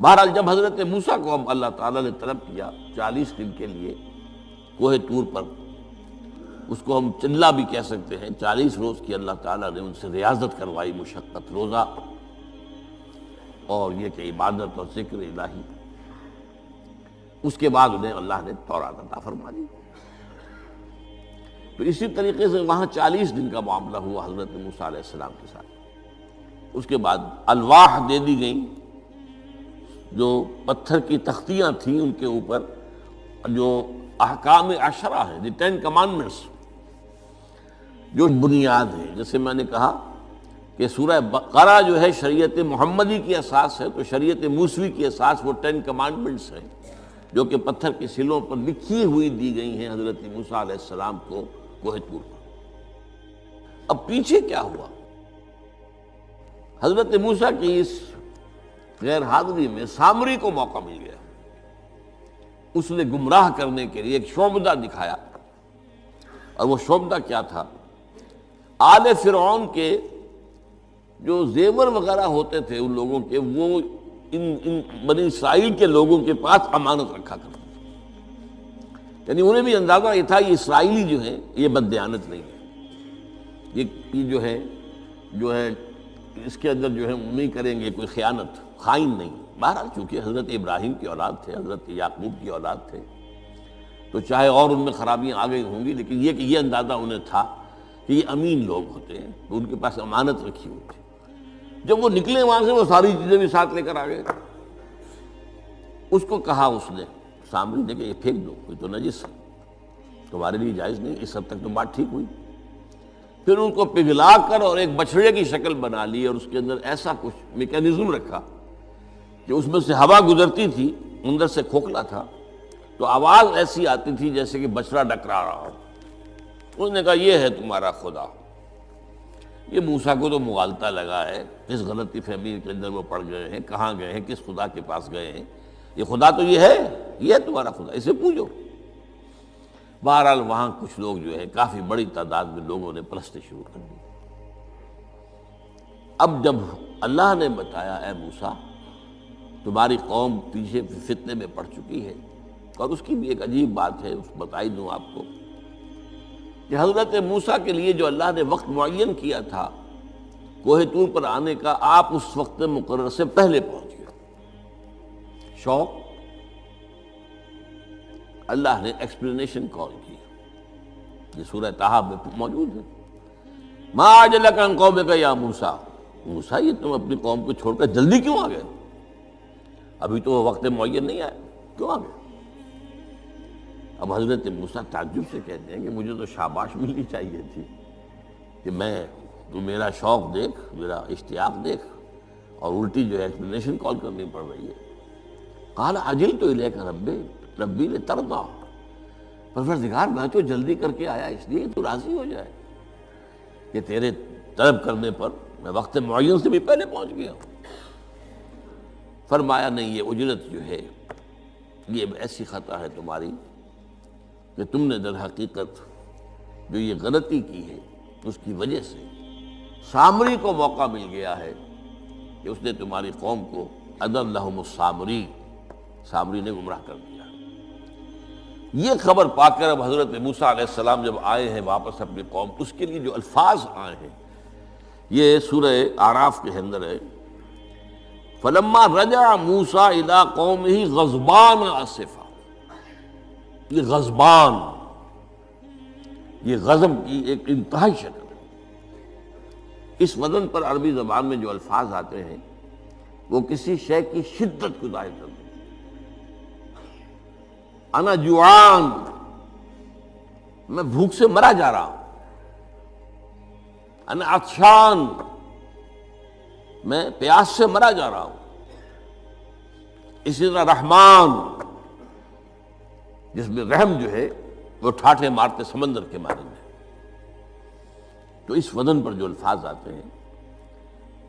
بہرحال جب حضرت موسیٰ کو اب اللہ تعالیٰ نے طلب کیا 40 دن کے لیے کوہ طور پر، اس کو ہم چلا بھی کہہ سکتے ہیں، 40 روز کی اللہ تعالیٰ نے ان سے ریاضت کروائی، مشقت، روزہ اور یہ کہ عبادت اور ذکر الہی، اس کے بعد انہیں اللہ نے تورات عطا فرما دی۔ تو اسی طریقے سے وہاں 40 دن کا معاملہ ہوا حضرت موسیٰ علیہ السلام کے ساتھ۔ اس کے بعد الواح دے دی گئیں، جو پتھر کی تختیاں تھیں، ان کے اوپر جو احکام عشرہ ہیں، دی 10 کمانڈمنٹس، جو بنیاد ہے۔ جیسے میں نے کہا کہ سورہ بقرہ جو ہے شریعت محمدی کی اساس ہے، تو شریعت موسوی کی اساس وہ 10 کمانڈمنٹس ہیں، جو کہ پتھر کی سلوں پر لکھی ہوئی دی گئی ہیں حضرت موسیٰ علیہ السلام کو کوہ طور پر۔ اب پیچھے کیا ہوا؟ حضرت موسیٰ کی اس غیر حاضری میں سامری کو موقع مل گیا، اس نے گمراہ کرنے کے لیے ایک شعبدہ دکھایا، اور وہ شعبدہ کیا تھا؟ آل فرعون کے جو زیور وغیرہ ہوتے تھے ان لوگوں کے، وہ ان بنی اسرائیل کے لوگوں کے پاس امانت رکھا کرتے تھے، یعنی انہیں بھی اندازہ یہ تھا یہ اسرائیلی جو ہیں یہ بددیانت نہیں ہے، یہ جو ہے اس کے اندر جو ہے نہیں کریں گے کوئی خیانت، خائن نہیں۔ بہرحال چونکہ حضرت ابراہیم کی اولاد تھے، حضرت یعقوب کی اولاد تھے، تو چاہے اور ان میں خرابیاں آ گئی ہوں گی، لیکن یہ کہ یہ اندازہ انہیں تھا کہ یہ امین لوگ ہوتے ہیں، تو ان کے پاس امانت رکھی ہوئی تھی۔ جب وہ نکلے وہاں سے، وہ ساری چیزیں بھی ساتھ لے کر آ گئے۔ اس کو کہا اس نے سامری نے کہ یہ پھینک دو، کوئی تو نجس ہے، تمہارے لیے جائز نہیں۔ اس حد تک تو بات ٹھیک ہوئی۔ پھر ان کو پگھلا کر اور ایک بچڑے کی شکل بنا لی، اور اس کے اندر ایسا کچھ میکینزم رکھا کہ اس میں سے ہوا گزرتی تھی، اندر سے کھوکھلا تھا، تو آواز ایسی آتی تھی جیسے کہ بچڑا ڈکرا رہا ہو۔ انہوں نے کہا یہ ہے تمہارا خدا۔ یہ موسیٰ کو تو مغالطہ لگا ہے، کس غلطی فہمی کے اندر وہ پڑ گئے ہیں، کہاں گئے ہیں، کس خدا کے پاس گئے ہیں، یہ خدا تو یہ ہے تمہارا خدا، اسے پوجو۔ بہرحال وہاں کچھ لوگ جو ہے کافی بڑی تعداد میں لوگوں نے پرستی شروع کر دی۔ اب جب اللہ نے بتایا اے موسیٰ تمہاری قوم پیچھے فتنے میں پڑ چکی ہے، اور اس کی بھی ایک عجیب بات ہے، اس بتائی دوں آپ کو کہ حضرت موسیٰ کے لیے جو اللہ نے وقت معین کیا تھا کوہ طور پر آنے کا، آپ اس وقت مقرر سے پہلے پہنچ گئے۔ شوق اللہ نے ایکسپلینیشن کال کی، یہ سورہ طٰہٰ میں موجود ہے۔ ما اعجلک عن قومک یا موسیٰ، موسیٰ یہ تم اپنی قوم کو چھوڑ کر جلدی کیوں آ گئے؟ ابھی تو وہ وقت معین نہیں آیا، کیوں آ گئے؟ اب حضرت موسیٰ تعجب سے کہتے ہیں کہ مجھے تو شاباش ملنی چاہیے تھی کہ تو میرا شوق دیکھ، میرا اشتیاق دیکھ، اور الٹی جو ہے ایکسپلینیشن کال کرنی پڑ رہی ہے۔ قال عجلت الیک ربی لترضیٰ، پروردگار میں تو جلدی کر کے آیا اس لیے تو راضی ہو جائے کہ تیرے طلب کرنے پر میں وقت معین سے بھی پہلے پہنچ گیا ہوں۔ فرمایا نہیں، یہ اجرت جو ہے یہ ایسی خطا ہے تمہاری کہ تم نے در حقیقت جو یہ غلطی کی ہے اس کی وجہ سے سامری کو موقع مل گیا ہے کہ اس نے تمہاری قوم کو اضلهم السامری، سامری نے گمراہ کر دیا۔ یہ خبر پا کر اب حضرت موسیٰ علیہ السلام جب آئے ہیں واپس اپنی قوم، اس کے لیے جو الفاظ آئے ہیں یہ سورہ اعراف کے اندر ہے۔ فلما رجع موسیٰ الی قومہ غضبان آسفا، یہ غضبان، یہ غضب کی ایک انتہائی شکل ہے۔ اس وزن پر عربی زبان میں جو الفاظ آتے ہیں وہ کسی شے کی شدت کو ظاہر کرتے ہیں۔ انا جوعان، میں بھوک سے مرا جا رہا ہوں۔ انا عطشان، میں پیاس سے مرا جا رہا ہوں۔ اسی طرح رحمان، جس میں رحم جو ہے وہ ٹھاٹھے مارتے سمندر کے مانند ہے۔ تو اس وزن پر جو الفاظ آتے ہیں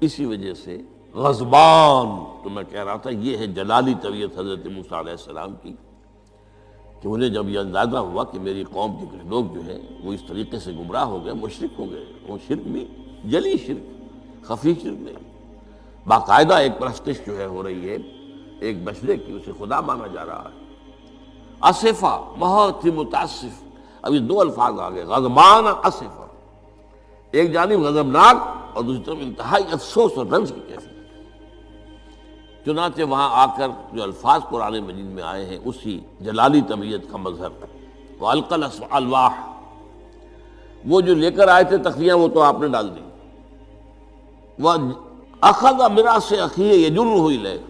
اسی وجہ سے غضبان، تو میں کہہ رہا تھا یہ ہے جلالی طبیعت حضرت موسیٰ علیہ السلام کی، کہ انہیں جب یہ اندازہ ہوا کہ میری قوم کے کچھ لوگ جو ہیں وہ اس طریقے سے گمراہ ہو گئے، مشرک ہو گئے، وہ شرک بھی جلی شرک، خفی شرک نہیں، باقاعدہ ایک پرستش جو ہے ہو رہی ہے ایک بچڑے کی اسے خدا مانا جا رہا ہے. اسفا بہت ہی متاسف. اب یہ دو الفاظ آ گئے، غضبان اسفا، ایک جانب غضبناک اور دوسری طرف انتہائی افسوس اور رنج کی کیفیت. چنانچہ وہاں آ کر جو الفاظ قرآن مجید میں آئے ہیں اسی جلالی طبیعت کا مظہر. وَأَلْقَى الْأَلْوَاحَ، وہ جو لے کر آئے تھے تختیاں وہ تو آپ نے ڈال دی. وَأَخَذَ بِرَأْسِ أَخِيهِ يَجُرُّهُ إِلَيْهِ،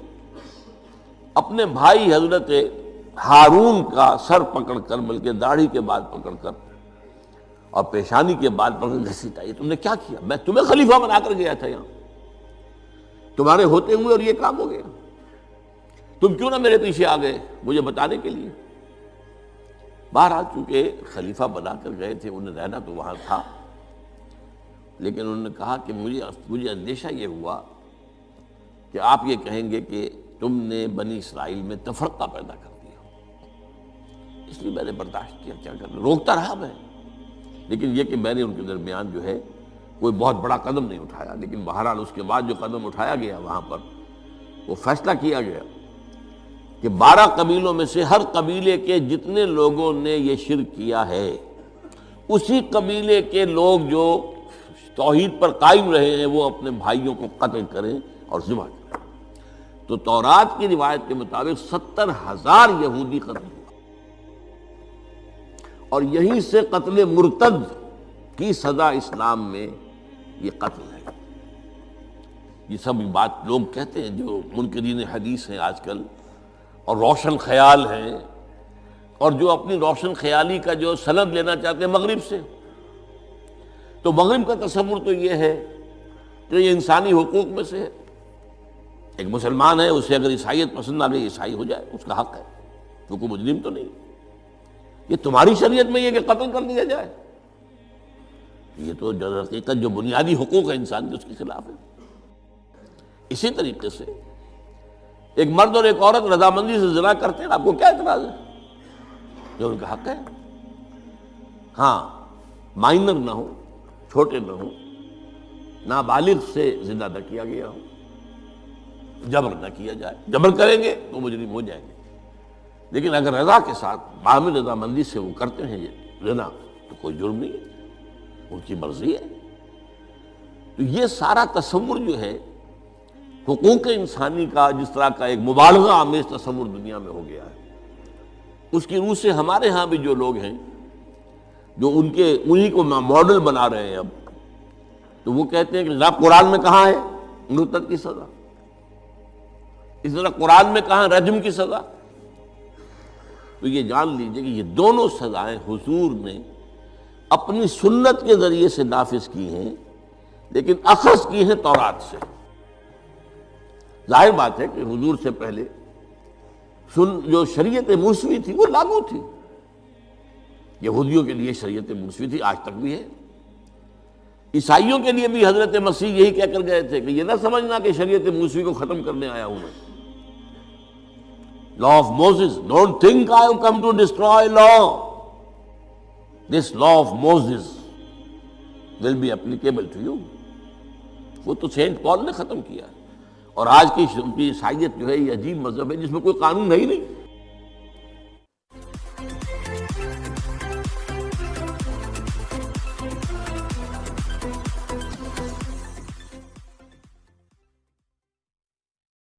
اپنے بھائی حضرت ہارون کا سر پکڑ کر، بلکہ داڑھی کے بال پکڑ کر اور پیشانی کے بال پکڑ کر گھسیٹا. یہ تم نے کیا کیا؟ میں تمہیں خلیفہ بنا کر گیا تھا یہاں، تمہارے ہوتے ہوئے اور یہ کام ہو گیا. تم کیوں نہ میرے پیچھے آ گئے مجھے بتانے کے لیے؟ بہرحال چونکہ خلیفہ بنا کر گئے تھے، انہیں رہنا تو وہاں تھا، لیکن انہوں نے کہا کہ مجھے اندیشہ یہ ہوا کہ آپ یہ کہیں گے کہ تم نے بنی اسرائیل میں تفرقہ پیدا کر دیا، اس لیے میں نے برداشت کیا. کیا کرنا، روکتا رہا میں، لیکن یہ کہ میں نے ان کے درمیان جو ہے کوئی بہت بڑا قدم نہیں اٹھایا. لیکن بہرحال اس کے بعد جو قدم اٹھایا گیا وہاں پر وہ فیصلہ کیا گیا کہ 12 قبیلوں میں سے ہر قبیلے کے جتنے لوگوں نے یہ شرک کیا ہے اسی قبیلے کے لوگ جو توحید پر قائم رہے ہیں وہ اپنے بھائیوں کو قتل کریں اور ذبح کریں. تو تورات کی روایت کے مطابق 70,000 یہودی قتل ہوا، اور یہیں سے قتل مرتد کی سزا اسلام میں یہ قتل ہے. یہ سب بات لوگ کہتے ہیں جو منکرین حدیث ہیں آج کل اور روشن خیال ہیں، اور جو اپنی روشن خیالی کا جو سند لینا چاہتے ہیں مغرب سے. تو مغرب کا تصور تو یہ ہے کہ یہ انسانی حقوق میں سے ہے. ایک مسلمان ہے، اسے اگر عیسائیت پسند آ گئی عیسائی ہو جائے، اس کا حق ہے، تو کوئی مجرم تو نہیں. یہ تمہاری شریعت میں یہ کہ قتل کر دیا جائے، یہ تو در حقیقت جو بنیادی حقوق ہے انسان کے اس کے خلاف ہے. اسی طریقے سے ایک مرد اور ایک عورت رضامندی سے زنا کرتے ہیں، آپ کو کیا اعتراض ہے؟ جو ان کا حق ہے. ہاں مائنر نہ ہو، چھوٹے نہ ہو، نابالغ سے زنا نہ کیا گیا ہو، جبر نہ کیا جائے. جبر کریں گے تو مجرم ہو جائیں گے، لیکن اگر رضا کے ساتھ باہمی رضامندی سے وہ کرتے ہیں یہ زنا تو کوئی جرم نہیں ہے، ان کی مرضی ہے. تو یہ سارا تصور جو ہے حقوق انسانی کا، جس طرح کا ایک مبالغہ آمیز تصور دنیا میں ہو گیا ہے، اس کی روح سے ہمارے ہاں بھی جو لوگ ہیں جو انہی کو ماڈل بنا رہے ہیں اب، تو وہ کہتے ہیں کہ جناب قرآن میں کہاں ہے مرتد کی سزا، اس طرح قرآن میں کہاں رجم کی سزا. تو یہ جان لیجئے کہ یہ دونوں سزائیں حضور نے اپنی سنت کے ذریعے سے نافذ کی ہیں، لیکن اخذ کی ہیں تورات سے. ظاہر بات ہے کہ حضور سے پہلے جو شریعت موسوی تھی وہ لاگو تھی. یہودیوں کے لیے شریعت موسوی تھی، آج تک بھی ہے. عیسائیوں کے لیے بھی حضرت مسیح یہی کہہ کر گئے تھے کہ یہ نہ سمجھنا کہ شریعت موسوی کو ختم کرنے آیا ہوں میں. Law of Moses, don't think I have come to destroy law. This law of Moses will be applicable to you. وہ تو سینٹ پال نے ختم کیا. اور آج کی عیسائیت جو ہے یہ عجیب مذہب ہے جس میں کوئی قانون ہے ہی نہیں.